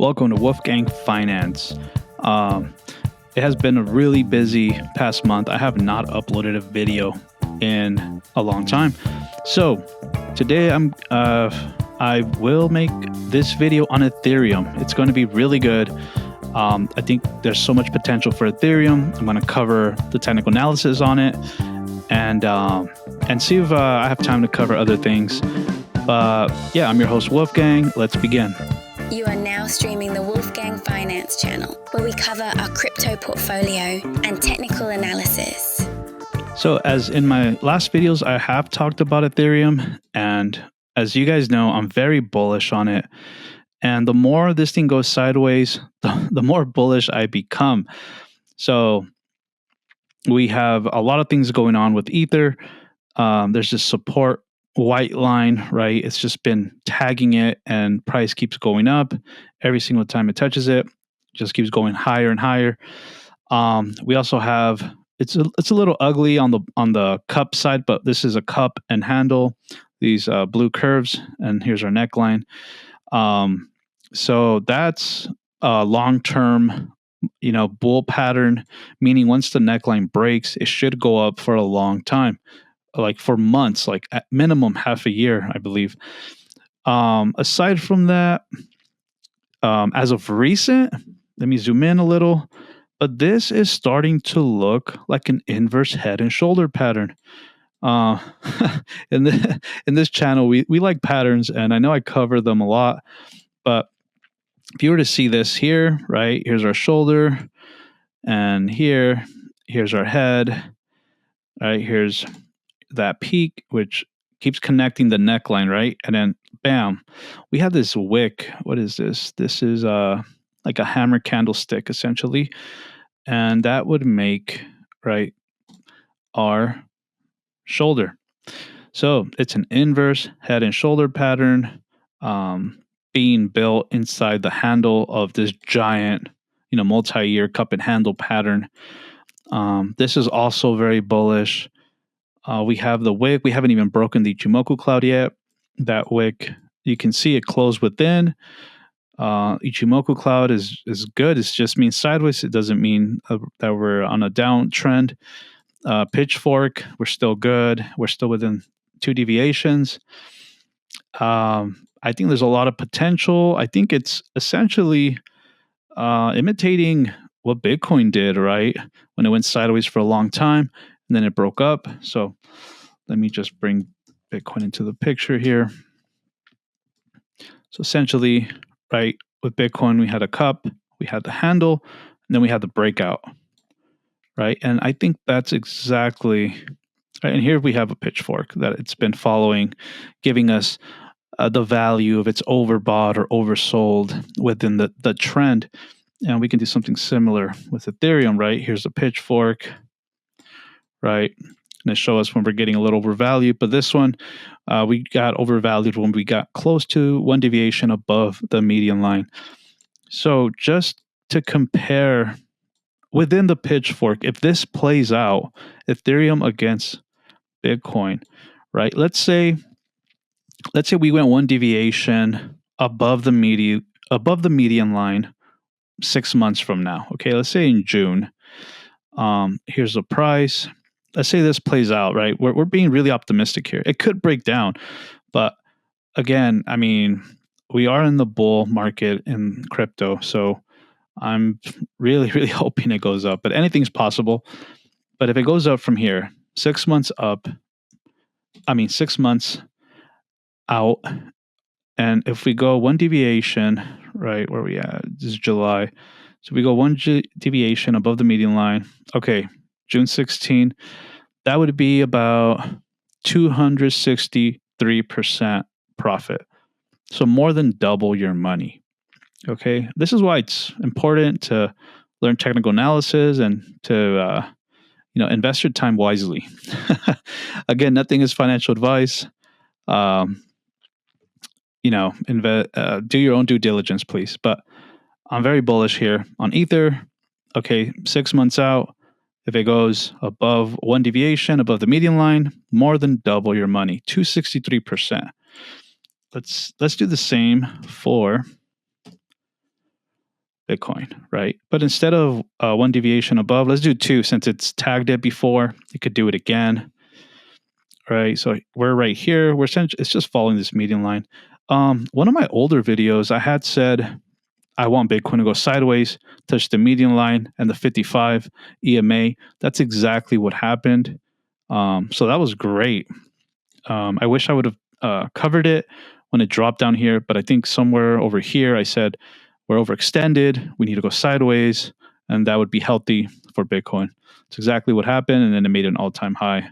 Welcome to Wolfgang Finance. It has been a really busy past month. I have not uploaded a video in a long time. So today I will make this video on Ethereum. It's going to be really good. I think there's so much potential for Ethereum. I'm going to cover the technical analysis on it and see if I have time to cover other things. Yeah, I'm your host Wolfgang. Let's begin. You are now streaming the Wolfgang Finance channel, where we cover our crypto portfolio and technical analysis. So as in my last videos, I have talked about Ethereum, and as you guys know, I'm very bullish on it. And the more this thing goes sideways, the more bullish I become. So we have a lot of things going on with Ether. There's this support white line, right? It's just been tagging it and price keeps going up every single time it touches it, just keeps going higher and higher. We also have it's a little ugly on the cup side, but this is a cup and handle, these blue curves, and here's our neckline. So that's a long-term bull pattern, meaning once the neckline breaks, it should go up for a long time, like for months, like at minimum half a year, I believe. Aside from that, as of recent, let me zoom in a little, but this is starting to look like an inverse head and shoulder pattern. In this channel, we like patterns, and I know I cover them a lot, but if you were to see this here, right, here's our shoulder, and here's our head, right, here's that peak, which keeps connecting the neckline, right? And then bam, we have this wick. What is this? This is like a hammer candlestick essentially. And that would make, right, our shoulder. So it's an inverse head and shoulder pattern being built inside the handle of this giant, multi-year cup and handle pattern. This is also very bullish. We have the wick. We haven't even broken the Ichimoku cloud yet. That wick, you can see it closed within. Ichimoku cloud is good. It just means sideways. It doesn't mean that we're on a downtrend. Pitchfork, we're still good. We're still within 2 deviations. I think there's a lot of potential. I think it's essentially imitating what Bitcoin did, right? When it went sideways for a long time and then it broke up. So let me just bring Bitcoin into the picture here. So essentially, right, with Bitcoin, we had a cup, we had the handle, and then we had the breakout, right? And I think that's exactly, right, and here we have a pitchfork that it's been following, giving us the value of it's overbought or oversold within the trend. And we can do something similar with Ethereum, right? Here's a pitchfork, right? And it shows us when we're getting a little overvalued. But this one, we got overvalued when we got close to 1 deviation above the median line. So just to compare within the pitchfork, if this plays out, Ethereum against Bitcoin, right? Let's say we went 1 deviation above the median line 6 months from now. Okay, let's say in June. Here's the price. Let's say this plays out, right? We're being really optimistic here. It could break down, but again, I mean, we are in the bull market in crypto, so I'm really, really hoping it goes up. But anything's possible. But if it goes up from here, 6 months up, 6 months out, and if we go 1 deviation, right, where we at? This is July. So we go 1 deviation above the median line. Okay, June 16, that would be about 263% profit. So more than double your money. Okay, this is why it's important to learn technical analysis and to invest your time wisely. Again, nothing is financial advice. Do your own due diligence, please. But I'm very bullish here on Ether. Okay, 6 months out, if it goes above 1 deviation above the median line, more than double your money, 263%. Let's do the same for Bitcoin, right? But instead of one deviation above, let's do two since it's tagged it before. You could do it again, right? So we're right here. It's just following this median line. One of my older videos, I had said I want Bitcoin to go sideways, touch the median line and the 55 EMA. That's exactly what happened. So that was great. I wish I would have covered it when it dropped down here, but I think somewhere over here I said we're overextended. We need to go sideways, and that would be healthy for Bitcoin. It's exactly what happened, and then it made an all-time high.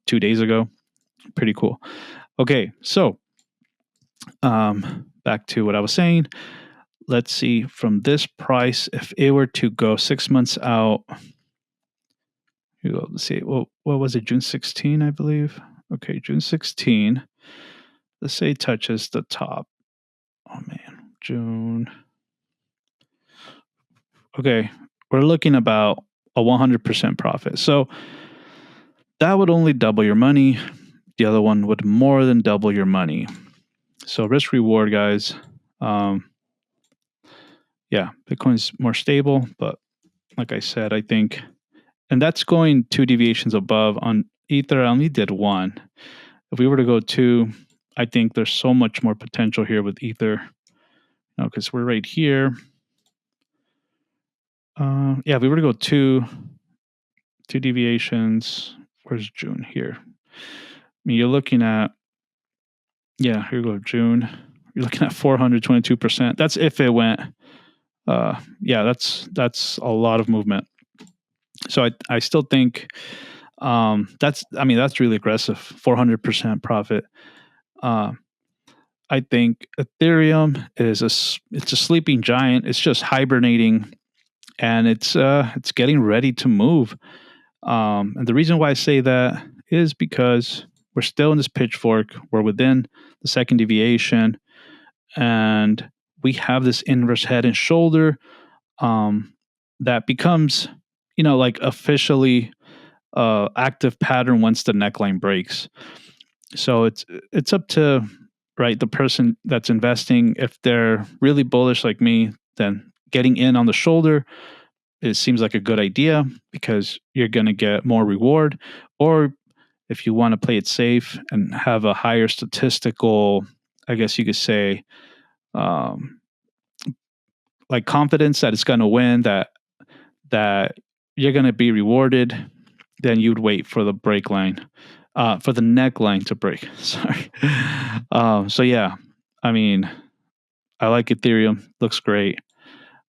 2 days ago? Pretty cool. Okay, so back to what I was saying. Let's see from this price, if it were to go 6 months out. Here we go. Let's see. Well, what was it? June 16, I believe. Okay, June 16. Let's say it touches the top. Oh man, June. Okay, we're looking about a 100% profit. So that would only double your money. The other one would more than double your money. So risk reward, guys. Yeah, Bitcoin's more stable, but like I said, I think, and that's going 2 deviations above. On Ether, I only did 1. If we were to go 2, I think there's so much more potential here with Ether. Because we're right here. If we were to go 2 deviations, where's June here? I mean, you're looking at, here we go, June. You're looking at 422%. That's if it went. That's a lot of movement. So I still think that's really aggressive. 400% profit. I think Ethereum it's a sleeping giant. It's just hibernating, and it's getting ready to move. And the reason why I say that is because we're still in this pitchfork. We're within the second deviation, and we have this inverse head and shoulder that becomes, like officially active pattern once the neckline breaks. So it's up to the person that's investing. If they're really bullish like me, then getting in on the shoulder, it seems like a good idea because you're going to get more reward. Or if you want to play it safe and have a higher statistical, I guess you could say, like confidence that it's going to win, that you're going to be rewarded, then you'd wait for the break line, for the neckline to break. Sorry. So yeah, I mean, I like Ethereum. Looks great.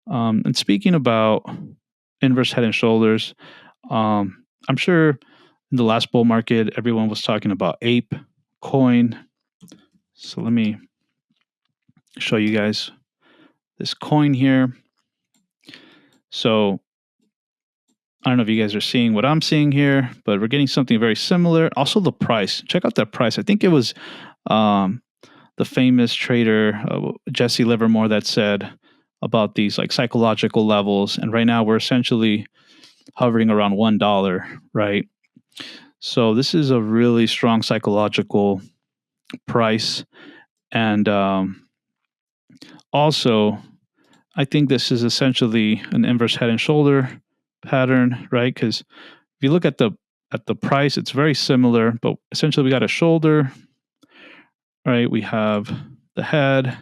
And speaking about inverse head and shoulders, I'm sure in the last bull market, everyone was talking about Ape coin. So let me show you guys this coin here. So I don't know if you guys are seeing what I'm seeing here, but we're getting something very similar. Also, the price. Check out that price. I think it was the famous trader Jesse Livermore that said about these like psychological levels. And right now we're essentially hovering around $1, right? So this is a really strong psychological price. And also, I think this is essentially an inverse head and shoulder pattern, right? Because if you look at the price, it's very similar, but essentially we got a shoulder, right? We have the head,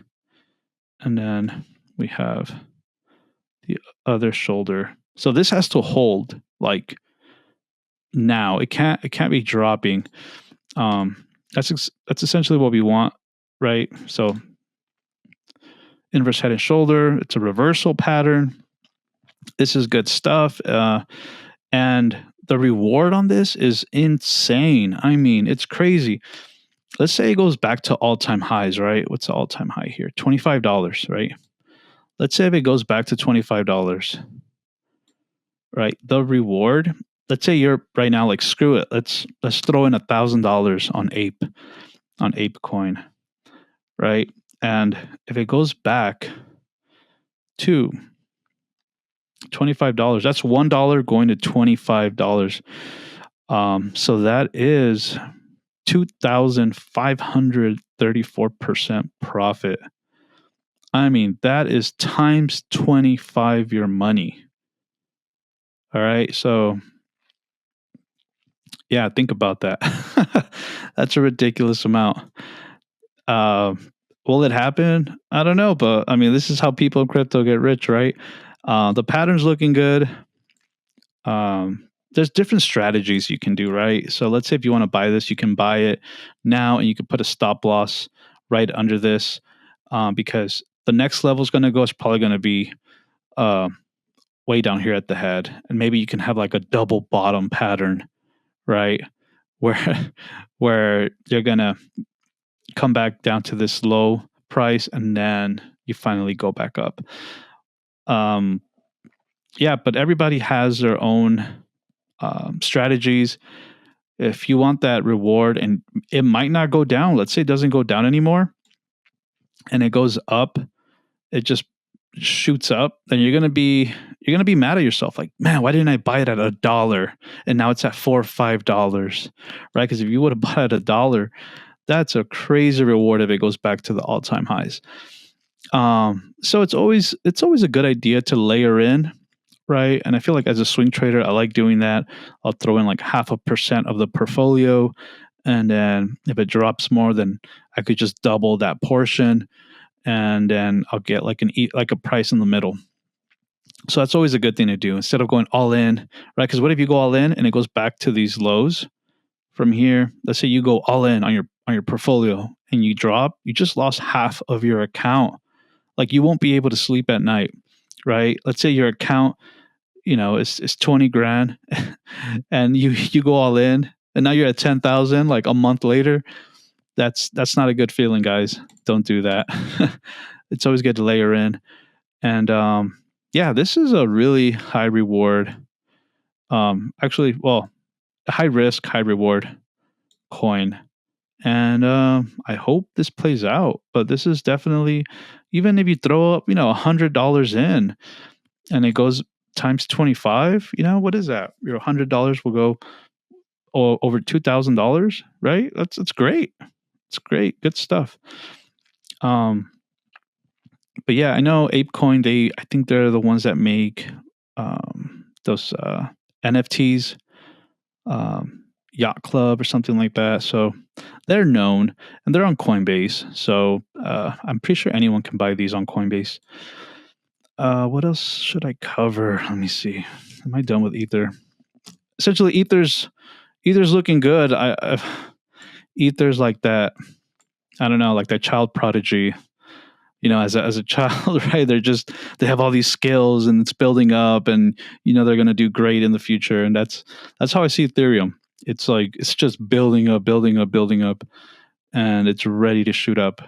and then we have the other shoulder. So this has to hold like now. It can't be dropping. That's essentially what we want, right? So inverse head and shoulder. It's a reversal pattern. This is good stuff. And the reward on this is insane. I mean, it's crazy. Let's say it goes back to all-time highs, right? What's the all-time high here? $25, right? Let's say if it goes back to $25, right? The reward, let's say you're right now like, screw it. Let's throw in $1,000 on Ape coin, right? And if it goes back to $25, that's $1 going to $25. So that is 2,534% profit. I mean, that is times 25 your money. All right. So, yeah, think about that. That's a ridiculous amount. Uh, will it happen? I don't know. But I mean, this is how people in crypto get rich, right? The pattern's looking good. There's different strategies you can do, right? So let's say if you want to buy this, you can buy it now and you can put a stop loss right under this because the next level is going to go. It's probably going to be uh, way down here at the head. And maybe you can have like a double bottom pattern, right? Where where you're going to come back down to this low price and then you finally go back up. Yeah, but everybody has their own strategies. If you want that reward and it might not go down, let's say it doesn't go down anymore and it goes up, it just shoots up, then you're gonna be mad at yourself, like, man, why didn't I buy it at $1 and now it's at $4 or $5, right? Because if you would have bought it at $1, that's a crazy reward if it goes back to the all-time highs. So it's always a good idea to layer in, right? And I feel like as a swing trader, I like doing that. I'll throw in like 0.5% of the portfolio. And then if it drops more, then I could just double that portion. And then I'll get like a price in the middle. So that's always a good thing to do instead of going all in, right? Because what if you go all in and it goes back to these lows from here? Let's say you go all in on your portfolio and you drop, you just lost half of your account. Like you won't be able to sleep at night, right? Let's say your account it's 20 grand and you go all in and now you're at 10,000 like a month later. That's not a good feeling, guys. Don't do that. It's always good to layer in. And yeah, this is a really high reward. Actually, well, a high risk, high reward coin. And I hope this plays out. But this is definitely, even if you throw up, $100 in and it goes times 25, what is that? Your $100 will go over $2,000, right? That's great. It's great. Good stuff. But yeah, I know ApeCoin, I think they're the ones that make those NFTs, Yacht Club or something like that. So they're known and they're on Coinbase. So I'm pretty sure anyone can buy these on Coinbase. What else should I cover? Let me see. Am I done with Ether? Essentially, Ether's looking good. Ether's like that. I don't know, like that child prodigy. As a child, right? They have all these skills and it's building up, and they're going to do great in the future. And that's how I see Ethereum. It's like it's just building up, and it's ready to shoot up.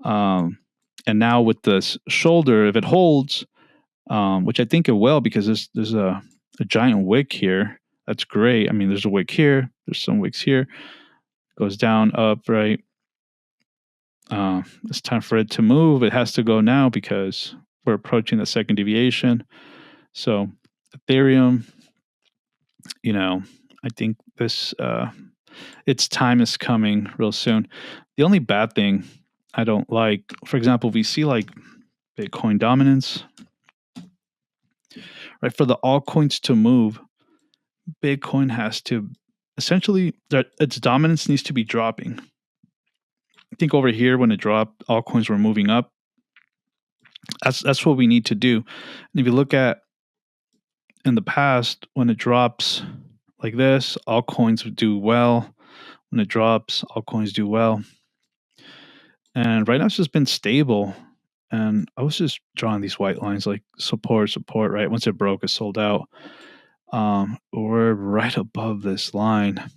And now with this shoulder, if it holds, which I think it will, because there's a giant wick here. That's great. I mean, there's a wick here. There's some wicks here. Goes down, up, right. It's time for it to move. It has to go now because we're approaching the second deviation. So Ethereum, I think its time is coming real soon. The only bad thing I don't like, for example, we see like Bitcoin dominance, right? For the altcoins to move, Bitcoin has to essentially, its dominance needs to be dropping. I think over here when it dropped, altcoins were moving up. That's what we need to do. And if you look at in the past, when it drops like this, altcoins do well. When it drops, altcoins do well. And right now it's just been stable. And I was just drawing these white lines like support, right? Once it broke, it sold out. We're right above this line.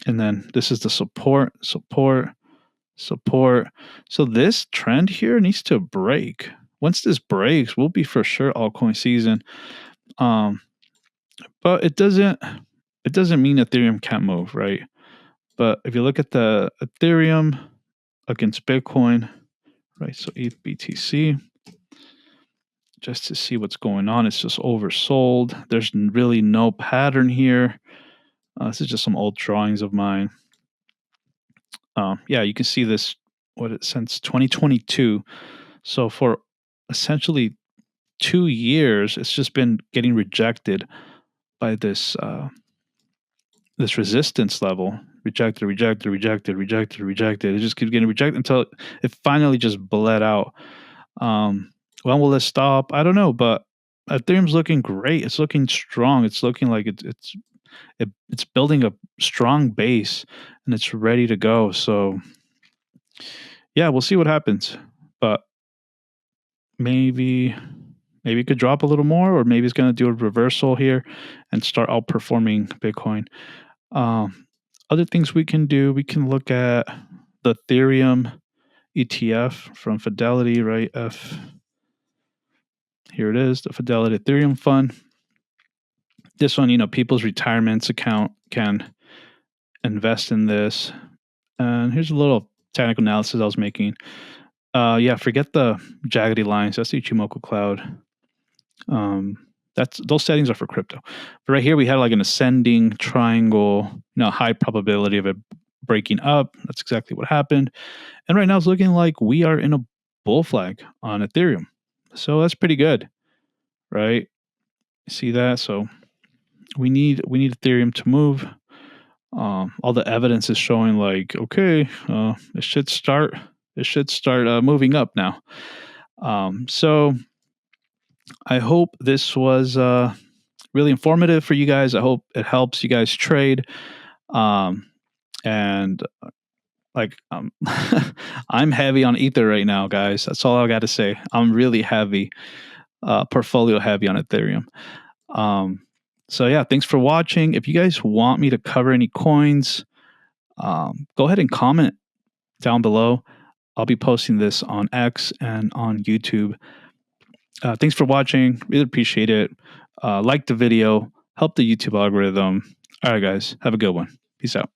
And then this is the support. So this trend here needs to break. Once this breaks, we'll be for sure altcoin season. But it doesn't mean Ethereum can't move, right? But if you look at the Ethereum against Bitcoin, right? So ETH BTC, just to see what's going on, it's just oversold. There's really no pattern here. This is just some old drawings of mine. Yeah, you can see this since 2022. So for essentially 2 years, it's just been getting rejected by this this resistance level. Rejected, rejected, rejected, rejected, rejected. It just keeps getting rejected until it finally just bled out. When will this stop? I don't know, but Ethereum's looking great. It's looking strong. It's looking like it's building a strong base and it's ready to go. So yeah, we'll see what happens. But maybe it could drop a little more, or maybe it's going to do a reversal here and start outperforming Bitcoin. Other things we can do, we can look at the Ethereum ETF from Fidelity, right? Here it is, the Fidelity Ethereum Fund. This one, people's retirements account can invest in this. And here's a little technical analysis I was making. Yeah, forget the jaggedy lines. That's the Ichimoku cloud. Those settings are for crypto. But right here we had like an ascending triangle, high probability of it breaking up. That's exactly what happened. And right now it's looking like we are in a bull flag on Ethereum. So that's pretty good, right? See that? So we need Ethereum to move. All the evidence is showing like, okay, it should start moving up now. So I hope this was really informative for you guys. I hope it helps you guys trade. And like I'm heavy on Ether right now, guys. That's all I got to say. I'm really heavy, portfolio heavy on Ethereum. So yeah, thanks for watching. If you guys want me to cover any coins, go ahead and comment down below. I'll be posting this on X and on YouTube. Thanks for watching. Really appreciate it. Like the video, help the YouTube algorithm. All right, guys, have a good one. Peace out.